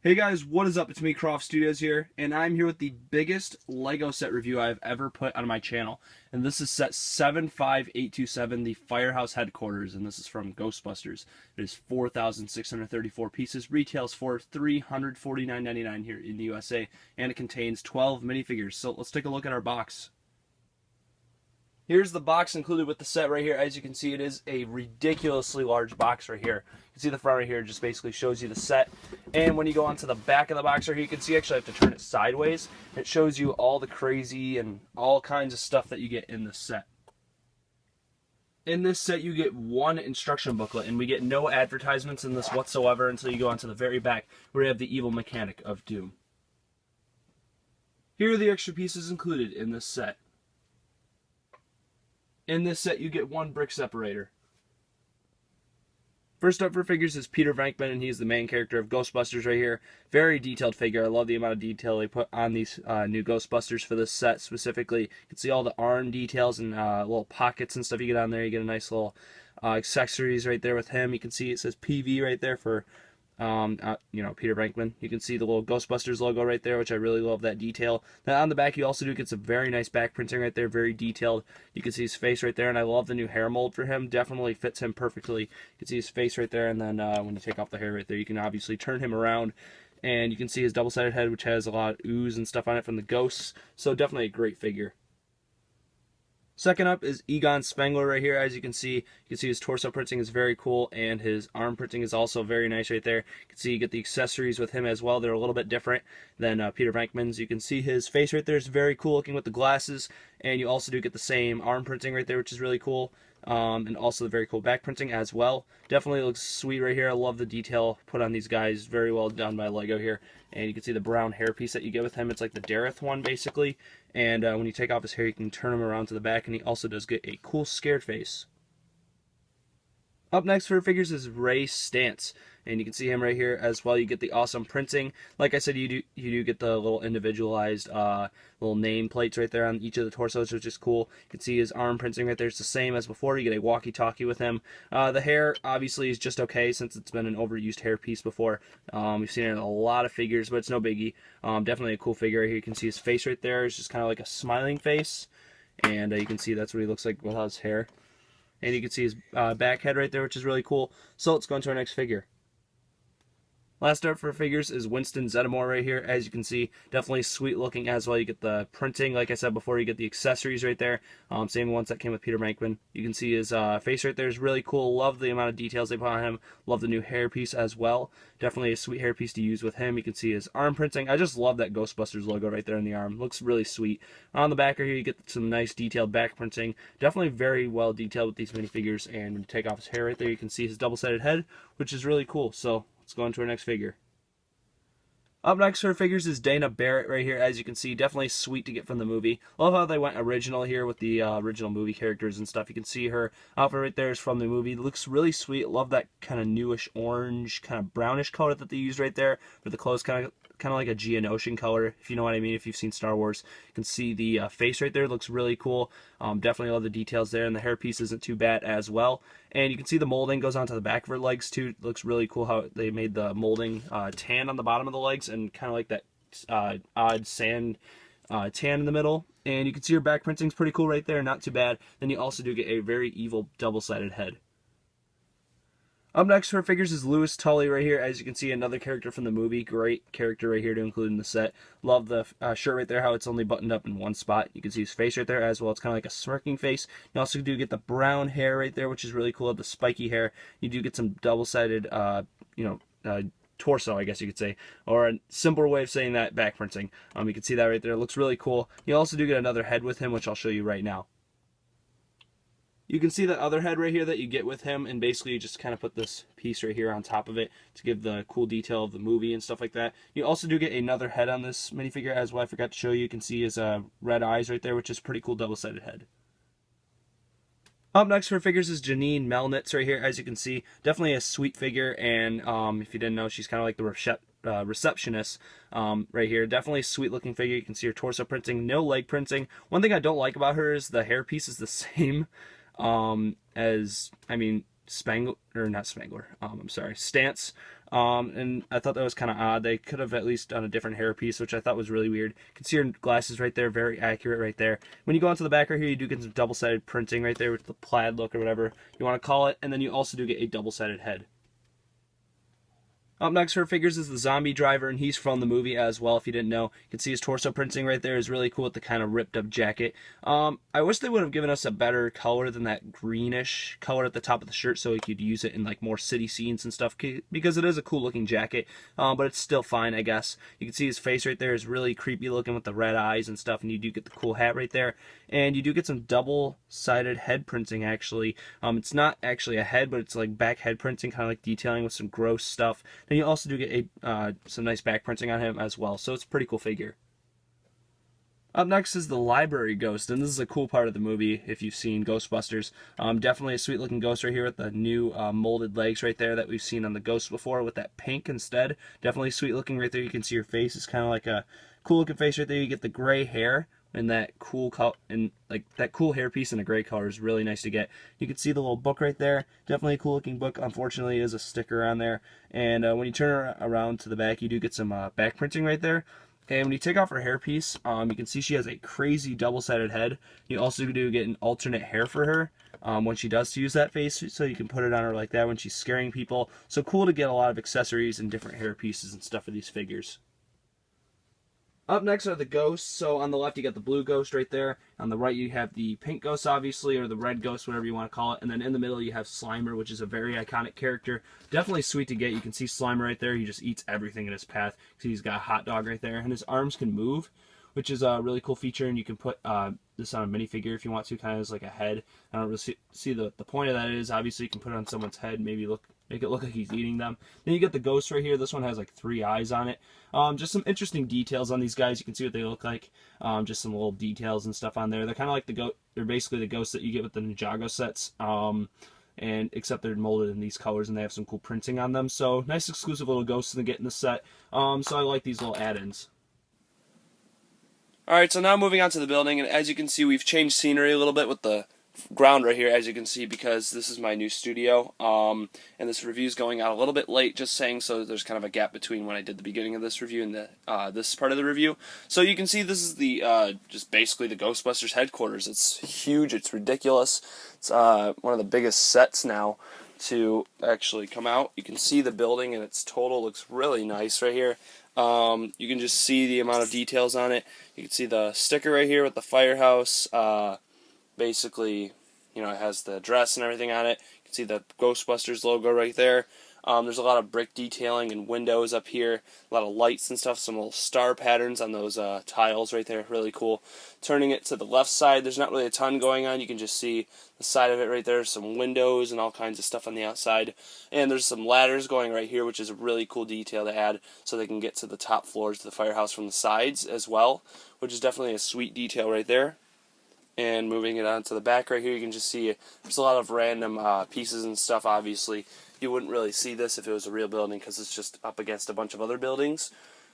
Hey guys, what is up? It's me, Croft Studios here, and I'm here with the biggest Lego set review I've ever put on my channel. And this is set 75827, the Firehouse headquarters, and this is from Ghostbusters. It is 4,634 pieces, retails for $349.99 here in the USA, and it contains 12 minifigures. So let's take a look at our box. Here's the box included with the set right here. As you can see, it is a ridiculously large box right here. You can see the front right here just basically shows you the set. And when you go onto the back of the box right here, you can see actually I have to turn it sideways. It shows you all the crazy and all kinds of stuff that you get in this set. In this set, you get one instruction booklet, and we get no advertisements in this whatsoever until you go onto the very back where you have the evil mechanic of Doom. Here are the extra pieces included in this set. In this set, you get one brick separator. First up for figures is Peter Venkman, and he's the main character of Ghostbusters right here. Very detailed figure. I love the amount of detail they put on these new Ghostbusters for this set specifically. You can see all the arm details and little pockets and stuff you get on there. You get a nice little accessories right there with him. You can see it says PV right there for Peter Venkman. You can see the little Ghostbusters logo right there, which I really love that detail. Now on the back, you also do get some very nice back printing right there, very detailed. You can see his face right there, and I love the new hair mold for him. Definitely fits him perfectly. You can see his face right there, and then when you take off the hair right there, you can obviously turn him around, and you can see his double-sided head, which has a lot of ooze and stuff on it from the ghosts. So definitely a great figure. Second up is Egon Spengler right here. As you can see his torso printing is very cool, and his arm printing is also very nice right there. You can see you get the accessories with him as well. They're a little bit different than Peter Venkman's. You can see his face right there is very cool looking with the glasses, and you also do get the same arm printing right there, which is really cool. And also the very cool back printing as well. Definitely looks sweet right here. I love the detail put on these guys. Very well done by Lego here. And you can see the brown hair piece that you get with him. It's like the Dareth one basically. And when you take off his hair, you can turn him around to the back, and he also does get a cool scared face. Up next for figures is Ray Stantz, and you can see him right here as well. You get the awesome printing. Like I said, you do get the little individualized little name plates right there on each of the torsos, which is cool. You can see his arm printing right there. It's the same as before. You get a walkie-talkie with him. The hair obviously is just okay since it's been an overused hair piece before. We've seen it in a lot of figures, but it's no biggie. Definitely a cool figure right here. You can see his face right there. It's just kind of like a smiling face, and you can see that's what he looks like without his hair. And you can see his back head right there, which is really cool. So let's go into our next figure. Last up for figures is Winston Zeddemore right here. As you can see, definitely sweet looking as well. You get the printing, like I said before, you get the accessories right there. Same ones that came with Peter Venkman. You can see his face right there is really cool. Love the amount of details they put on him. Love the new hair piece as well. Definitely a sweet hair piece to use with him. You can see his arm printing. I just love that Ghostbusters logo right there on the arm. Looks really sweet. On the back right here, you get some nice detailed back printing. Definitely very well detailed with these minifigures. And when you take off his hair right there, you can see his double-sided head, which is really cool. So let's go into our next figure. Up next for figures is Dana Barrett right here. As you can see, definitely sweet to get from the movie. Love how they went original here with the original movie characters and stuff. You can see her outfit right there is from the movie. Looks really sweet. Love that kind of newish orange, kind of brownish color that they used right there for the clothes. Kind of like a Geonosian color, if you know what I mean, if you've seen Star Wars. You can see the face right there. Looks really cool. Definitely love the details there, and the hair piece isn't too bad as well. And you can see the molding goes onto the back of her legs too. It looks really cool how they made the molding tan on the bottom of the legs, and kind of like that odd sand tan in the middle. And you can see her back printing's pretty cool right there, not too bad. Then you also do get a very evil double-sided head. Up next for figures is Louis Tully right here. As you can see, another character from the movie. Great character right here to include in the set. Love the shirt right there, how it's only buttoned up in one spot. You can see his face right there as well. It's kind of like a smirking face. You also do get the brown hair right there, which is really cool. The spiky hair. You do get some double-sided, torso, I guess you could say, or a simpler way of saying that, back printing. You can see that right there. It looks really cool. You also do get another head with him, which I'll show you right now. You can see that other head right here that you get with him, and basically you just kind of put this piece right here on top of it to give the cool detail of the movie and stuff like that. You also do get another head on this minifigure as well. I forgot to show you. You can see his red eyes right there, which is pretty cool double-sided head. Up next for figures is Janine Melnitz right here. As you can see, definitely a sweet figure, and if you didn't know, she's kind of like the receptionist right here. Definitely a sweet looking figure. You can see her torso printing, no leg printing. One thing I don't like about her is the hair piece is the same as, Spangler, or not Spangler, I'm sorry, Stantz. And I thought that was kind of odd. They could have at least done a different hairpiece, which I thought was really weird. You can see her glasses right there, very accurate right there. When you go onto the back right here, you do get some double-sided printing right there with the plaid look or whatever you want to call it, and then you also do get a double-sided head. Up next for figures is the zombie driver, and he's from the movie as well, if you didn't know. You can see his torso printing right there is really cool with the kind of ripped up jacket. I wish they would have given us a better color than that greenish color at the top of the shirt so we could use it in like more city scenes and stuff, because it is a cool looking jacket, but it's still fine, I guess. You can see his face right there is really creepy looking with the red eyes and stuff, and you do get the cool hat right there. And you do get some double-sided head printing, actually. It's not actually a head, but it's like back head printing, kind of like detailing with some gross stuff. And you also do get some nice back printing on him as well, so it's a pretty cool figure. Up next is the library ghost, and this is a cool part of the movie if you've seen Ghostbusters. Definitely a sweet looking ghost right here with the new molded legs right there that we've seen on the ghost before with that pink instead. Definitely sweet looking right there. You can see your face is kind of like a cool looking face right there. You get the gray hair and that cool color, and like that cool hairpiece in a gray color is really nice to get. You can see the little book right there. Definitely a cool looking book. Unfortunately, is a sticker on there. And when you turn around to the back, you do get some back printing right there. And when you take off her hairpiece, you can see she has a crazy double-sided head. You also do get an alternate hair for her when she does use that face, so you can put it on her like that when she's scaring people. So cool to get a lot of accessories and different hair pieces and stuff for these figures. Up next are the ghosts. So on the left you got the blue ghost right there. On the right you have the pink ghost, obviously, or the red ghost, whatever you want to call it. And then in the middle you have Slimer, which is a very iconic character. Definitely sweet to get. You can see Slimer right there. He just eats everything in his path. See, he's got a hot dog right there, and his arms can move, which is a really cool feature. And you can put this on a minifigure if you want to, kind of as like a head. I don't really see the point of that is obviously you can put it on someone's head, maybe make it look like he's eating them. Then you get the ghost right here. This one has like 3 eyes on it. Just some interesting details on these guys. You can see what they look like. Just some little details and stuff on there. They're kind of like they're basically the ghosts that you get with the Ninjago sets. And except they're molded in these colors and they have some cool printing on them. So nice exclusive little ghosts to get in the set. So I like these little add-ins. Alright, so now moving on to the building, and as you can see we've changed scenery a little bit with the ground right here, as you can see, because this is my new studio, and this review is going out a little bit late, just saying, so there's kind of a gap between when I did the beginning of this review and this part of the review. So you can see this is the just basically the Ghostbusters headquarters. It's huge, it's ridiculous. It's one of the biggest sets now to actually come out. You can see the building and its total looks really nice right here. You can just see the amount of details on it. You can see the sticker right here with the Firehouse. Basically, you know, it has the dress and everything on it. You can see the Ghostbusters logo right there. There's a lot of brick detailing and windows up here, a lot of lights and stuff, some little star patterns on those tiles right there, really cool. Turning it to the left side, there's not really a ton going on. You can just see the side of it right there, some windows and all kinds of stuff on the outside. And there's some ladders going right here, which is a really cool detail to add so they can get to the top floors of the Firehouse from the sides as well, which is definitely a sweet detail right there. And moving it on to the back right here, you can just see there's a lot of random pieces and stuff. Obviously, you wouldn't really see this if it was a real building because it's just up against a bunch of other buildings.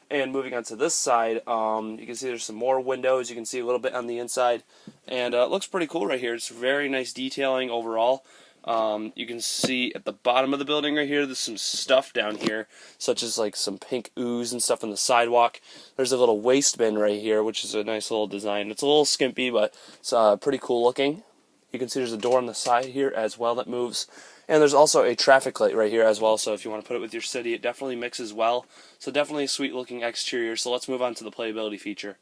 And moving on to this side, you can see there's some more windows. You can see a little bit on the inside, and it looks pretty cool right here. It's very nice detailing overall. You can see at the bottom of the building right here, there's some stuff down here, such as like some pink ooze and stuff on the sidewalk. There's a little waste bin right here, which is a nice little design. It's a little skimpy, but it's pretty cool looking. You can see there's a door on the side here as well that moves. And there's also a traffic light right here as well, so if you want to put it with your city, it definitely mixes well. So definitely a sweet looking exterior. So let's move on to the playability feature.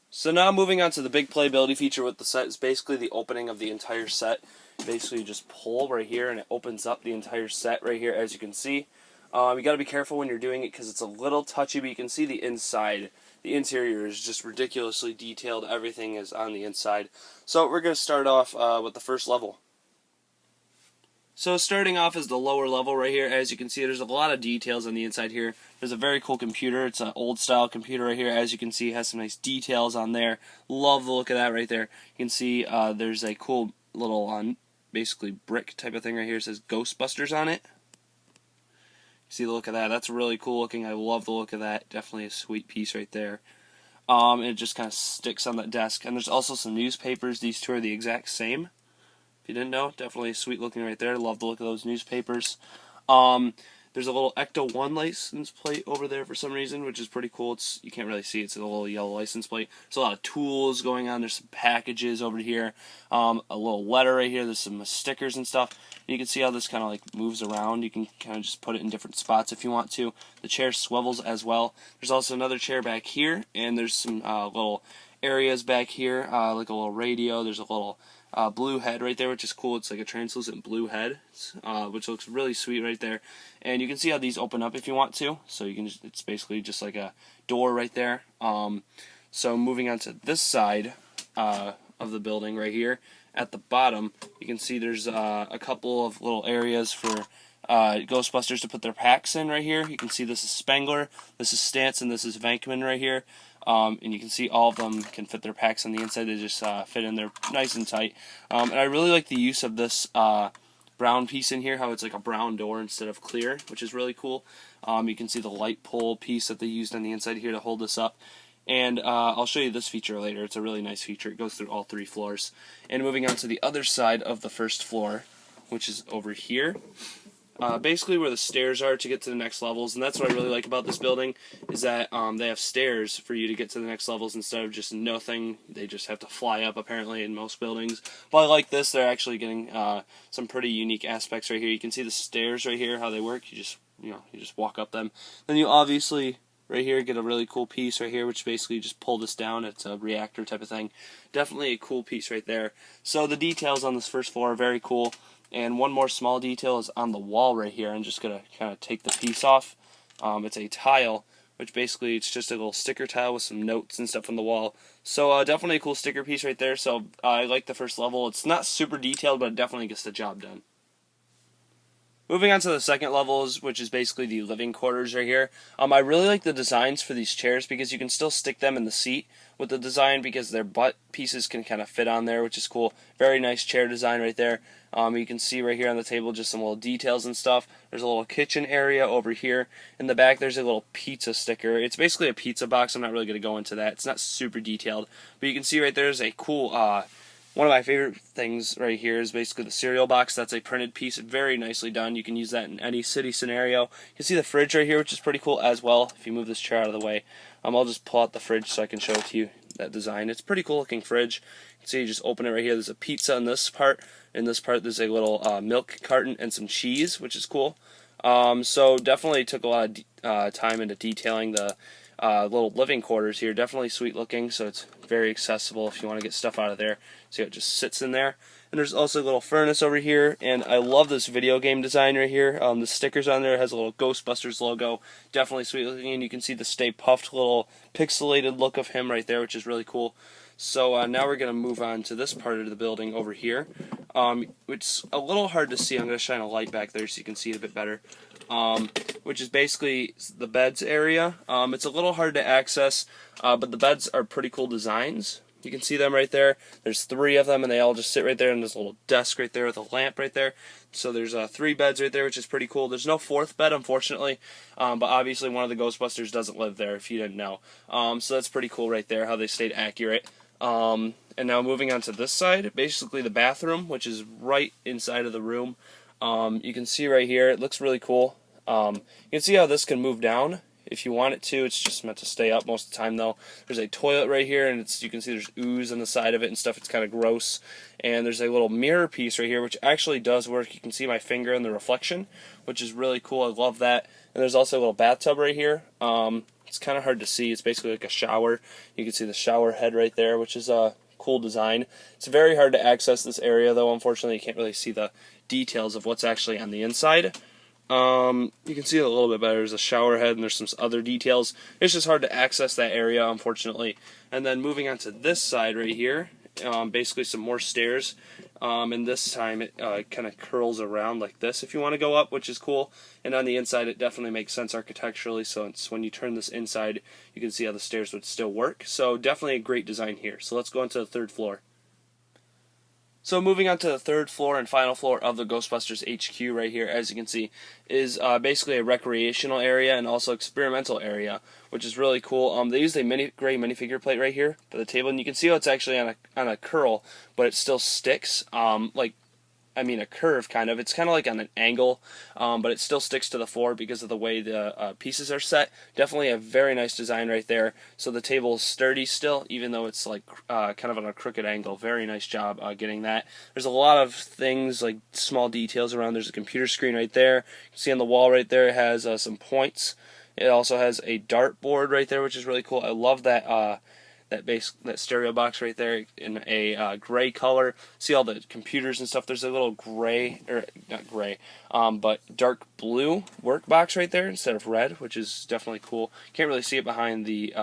So now moving on to the big playability feature with the set is basically the opening of the entire set. Basically you just pull right here and it opens up the entire set right here, as you can see. You got to be careful when you're doing it because it's a little touchy, but you can see the inside. The interior is just ridiculously detailed. Everything is on the inside. So we're going to start off with the first level. So starting off is the lower level right here. As you can see, there's a lot of details on the inside here. There's a very cool computer. It's an old style computer right here. As you can see, it has some nice details on there. Love the look of that right there. You can see there's a cool little basically brick type of thing right here. It says Ghostbusters on it. See the look of that? That's really cool looking. I love the look of that. Definitely a sweet piece right there. And it just kind of sticks on that desk. And there's also some newspapers. These two are the exact same. If you didn't know, definitely sweet looking right there. Love the look of those newspapers. There's a little Ecto 1 license plate over there for some reason, which is pretty cool. You can't really see it. It's a little yellow license plate. There's a lot of tools going on. There's some packages over here. A little letter right here. There's some stickers and stuff. And you can see how this kind of like moves around. You can kind of just put it in different spots if you want to. The chair swivels as well. There's also another chair back here, and there's some little areas back here, like a little radio. There's a little blue head right there, which is cool. It's like a translucent blue head, which looks really sweet right there. And you can see how these open up if you want to. So you can it's basically just like a door right there. So moving on to this side of the building right here, at the bottom, you can see there's a couple of little areas for Ghostbusters to put their packs in right here. You can see this is Spengler, this is Stantz, and this is Venkman right here. And you can see all of them can fit their packs on the inside. They just fit in there nice and tight. And I really like the use of this brown piece in here, how it's like a brown door instead of clear, which is really cool. You can see the light pole piece that they used on the inside here to hold this up. And I'll show you this feature later. It's a really nice feature. It goes through all 3 floors. And moving on to the other side of the first floor, which is over here. Basically where the stairs are to get to the next levels, and that's what I really like about this building, is that they have stairs for you to get to the next levels instead of just nothing. They just have to fly up apparently in most buildings. But I like this. They're actually getting some pretty unique aspects right here. You can see the stairs right here, how they work. You just walk up them. Then you obviously right here get a really cool piece right here, which basically you just pull this down. It's a reactor type of thing. Definitely a cool piece right there. So the details on this first floor are very cool. And one more small detail is on the wall right here. I'm just going to kind of take the piece off. It's a tile, which basically it's just a little sticker tile with some notes and stuff on the wall. So definitely a cool sticker piece right there. So I like the first level. It's not super detailed, but it definitely gets the job done. Moving on to the second levels, which is basically the living quarters right here. I really like the designs for these chairs because you can still stick them in the seat with the design because their butt pieces can kind of fit on there, which is cool. Very nice chair design right there. You can see right here on the table just some little details and stuff. There's a little kitchen area over here. In the back there's a little pizza sticker. It's basically a pizza box. I'm not really going to go into that. It's not super detailed. But you can see right there's a cool one of my favorite things right here is basically the cereal box. That's a printed piece, very nicely done. You can use that in any city scenario. You can see the fridge right here, which is pretty cool as well. If you move this chair out of the way, I'll just pull out the fridge so I can show it to you, that design. It's a pretty cool looking fridge. You can see you just open it right here. There's a pizza in this part. In this part there's a little milk carton and some cheese, which is cool. So definitely took a lot of time into detailing the little living quarters here. Definitely sweet looking, so it's very accessible if you want to get stuff out of there. See how it just sits in there. And there's also a little furnace over here, and I love this video game design right here. The stickers on there has a little Ghostbusters logo. Definitely sweet looking, and you can see the Stay Puft little pixelated look of him right there, which is really cool. So now we're going to move on to this part of the building over here. It's a little hard to see. I'm going to shine a light back there so you can see it a bit better. Which is basically the beds area. It's a little hard to access, but the beds are pretty cool designs. You can see them right there. There's 3 of them, and they all just sit right there, and there's a little desk right there with a lamp right there. So there's 3 beds right there, which is pretty cool. There's no 4th bed, unfortunately, but obviously one of the Ghostbusters doesn't live there, if you didn't know. So that's pretty cool right there, how they stayed accurate. And now moving on to this side, basically the bathroom, which is right inside of the room. You can see right here, it looks really cool. You can see how this can move down if you want it to. It's just meant to stay up most of the time though. There's a toilet right here, and you can see there's ooze on the side of it and stuff. It's kind of gross. And there's a little mirror piece right here, which actually does work. You can see my finger in the reflection, which is really cool. I love that. And there's also a little bathtub right here. It's kind of hard to see. It's basically like a shower. You can see the shower head right there, which is a cool design. It's very hard to access this area though. Unfortunately, you can't really see the details of what's actually on the inside. You can see it a little bit better. There's a shower head and there's some other details. It's just hard to access that area, unfortunately. And then moving on to this side right here, basically some more stairs. And this time it kind of curls around like this if you want to go up, which is cool. And on the inside it definitely makes sense architecturally, so it's when you turn this inside you can see how the stairs would still work. So definitely a great design here. So let's go into the 3rd floor. So moving on to the 3rd floor and final floor of the Ghostbusters HQ right here, as you can see, is basically a recreational area and also experimental area, which is really cool. They used a gray minifigure plate right here by the table, and you can see how it's actually on a curl, but it still sticks. Like a curve kind of. It's kind of like on an angle, but it still sticks to the floor because of the way the pieces are set. Definitely a very nice design right there. So the table is sturdy still, even though it's like kind of on a crooked angle. Very nice job getting that. There's a lot of things like small details around. There's a computer screen right there. You can see on the wall right there it has some points. It also has a dartboard right there, which is really cool. I love that that stereo box right there in a gray color. See all the computers and stuff. There's a little gray, or not gray, but dark blue work box right there instead of red, which is definitely cool. Can't really see it behind the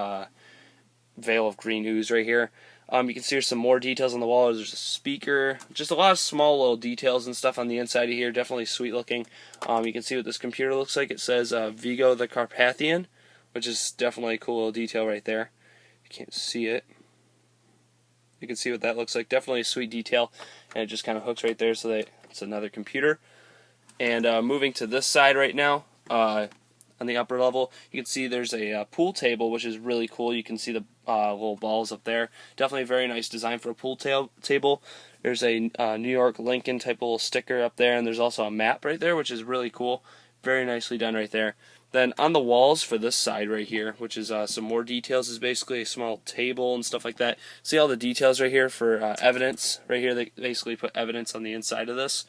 veil of green ooze right here. You can see there's some more details on the wall. There's a speaker, just a lot of small little details and stuff on the inside of here. Definitely sweet looking. You can see what this computer looks like. It says Vigo the Carpathian, which is definitely a cool little detail right there. You can't see it. You can see what that looks like. Definitely a sweet detail, and it just kind of hooks right there so that it's another computer. And moving to this side right now, on the upper level, you can see there's a pool table, which is really cool. You can see the little balls up there. Definitely a very nice design for a pool table. There's a New York Lincoln type of little sticker up there, and there's also a map right there, which is really cool. Very nicely done right there. Then on the walls for this side right here, which is some more details, is basically a small table and stuff like that. See all the details right here for evidence. Right here they basically put evidence on the inside of this.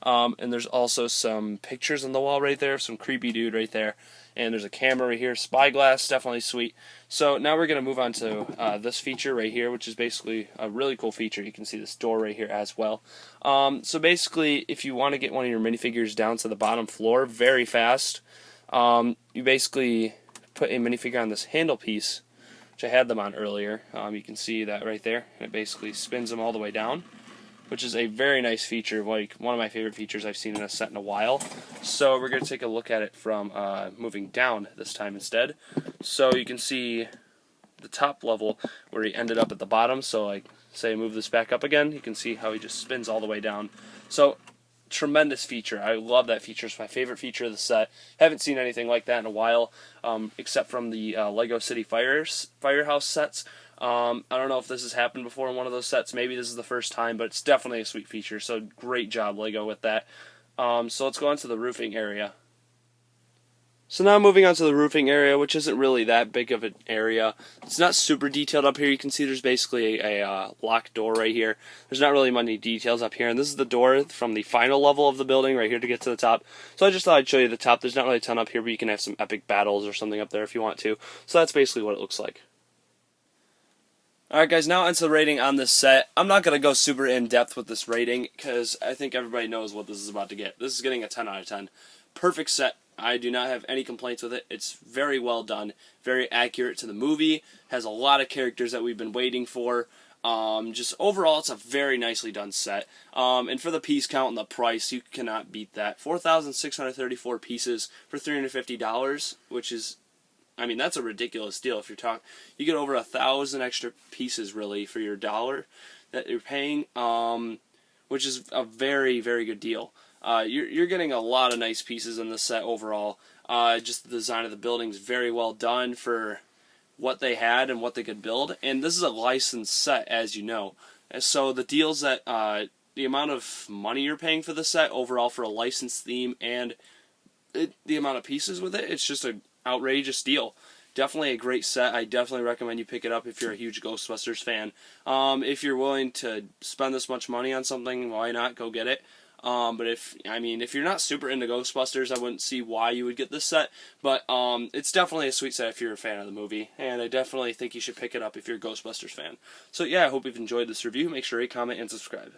And there's also some pictures on the wall right there, some creepy dude right there. And there's a camera right here, spyglass, definitely sweet. So now we're going to move on to this feature right here, which is basically a really cool feature. You can see this door right here as well. So basically, if you want to get one of your minifigures down to the bottom floor very fast, you basically put a minifigure on this handle piece, which I had them on earlier. You can see that right there. It basically spins them all the way down, which is a very nice feature, like one of my favorite features I've seen in a set in a while. So we're going to take a look at it from moving down this time instead. So you can see the top level where he ended up at the bottom. So like, say I move this back up again, you can see how he just spins all the way down. So tremendous feature. I love that feature. It's my favorite feature of the set. Haven't seen anything like that in a while, except from the Lego City Firehouse sets. I don't know if this has happened before in one of those sets. Maybe this is the first time, but it's definitely a sweet feature. So great job, Lego, with that. So let's go on to the roofing area. So now moving on to the roofing area, which isn't really that big of an area. It's not super detailed up here. You can see there's basically a locked door right here. There's not really many details up here. And this is the door from the final level of the building right here to get to the top. So I just thought I'd show you the top. There's not really a ton up here, but you can have some epic battles or something up there if you want to. So that's basically what it looks like. Alright guys, now onto the rating on this set. I'm not going to go super in-depth with this rating because I think everybody knows what this is about to get. This is getting a 10 out of 10. Perfect set. I do not have any complaints with it. It's very well done, very accurate to the movie, has a lot of characters that we've been waiting for. Just overall, it's a very nicely done set. And for the piece count and the price, you cannot beat that. 4,634 pieces for $350, which is, I mean, that's a ridiculous deal. If you're talking, you get over 1,000 extra pieces really for your dollar that you're paying, which is a very, very good deal. You're getting a lot of nice pieces in this set overall. Just the design of the building is very well done for what they had and what they could build. And this is a licensed set, as you know. And so the deals that the amount of money you're paying for the set overall for a licensed theme and the amount of pieces with it, it's just an outrageous deal. Definitely a great set. I definitely recommend you pick it up if you're a huge Ghostbusters fan. If you're willing to spend this much money on something, why not go get it? But if you're not super into Ghostbusters, I wouldn't see why you would get this set. But it's definitely a sweet set if you're a fan of the movie, and I definitely think you should pick it up if you're a Ghostbusters fan. So yeah, I hope you've enjoyed this review. Make sure to comment and subscribe.